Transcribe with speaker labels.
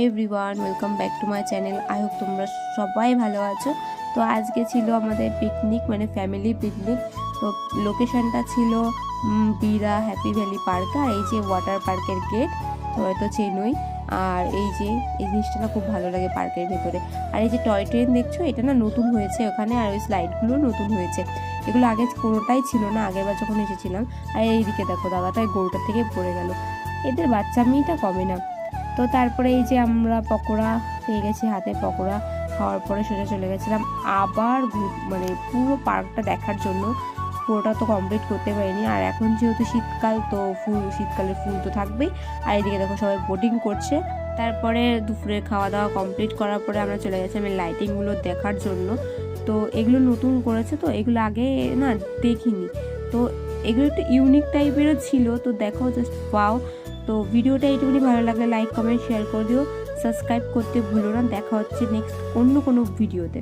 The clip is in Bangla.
Speaker 1: Everyone, welcome back to my channel. I hope তোমরা সবাই ভালো আছো। তো আজকে ছিল আমাদের পিকনিক, মানে ফ্যামিলি পিকনিক। তো লোকেশনটা ছিল বিরা হ্যাপি ভ্যালি পার্ক। আর এই যে ওয়াটার পার্কের গেট, তো হয়তো চেনই। আর এই যে এই জিনিসটা না খুব ভালো লাগে পার্কের ভেতরে। আর এই যে টয় ট্রেন দেখছো, এটা না নতুন হয়েছে ওখানে। আর ওই স্লাইডগুলো নতুন হয়েছে, এগুলো আগে কোনোটাই ছিল না আগেরবার যখন এসেছিলাম। আর এইদিকে দেখো দাদাটা গরুটার থেকে পড়ে গেল। এদের বাচ্চা মেয়েটা কমে না। তো তারপরে এই যে আমরা পকোড়া পেয়ে গেছি হাতে, পকোড়া খাওয়ার পরে সোজা চলে গেছিলাম আবার মানে পুরো পার্কটা দেখার জন্য। পুরোটা তো কমপ্লিট করতে পারিনি। আর এখন যেহেতু শীতকাল, তো শীতকালের ফুল তো থাকবেই। আর এদিকে দেখো সবাই বোটিং করছে। তারপরে দুপুরে খাওয়া দাওয়া কমপ্লিট করার পরে আমরা চলে গেছি আমি লাইটিংগুলো দেখার জন্য। তো এগুলো নতুন করেছে, তো এগুলো আগে না দেখিনি। তো এগুলো একটু ইউনিক টাইপেরও ছিল। তো দেখো জাস্ট ওয়াও। তো ভিডিওটা এইটুকুনি ভালো লাগলে লাইক কমেন্ট শেয়ার করে দিও, সাবস্ক্রাইব করতে ভুলো না। দেখা হচ্ছে নেক্সট অন্য কোনো ভিডিওতে।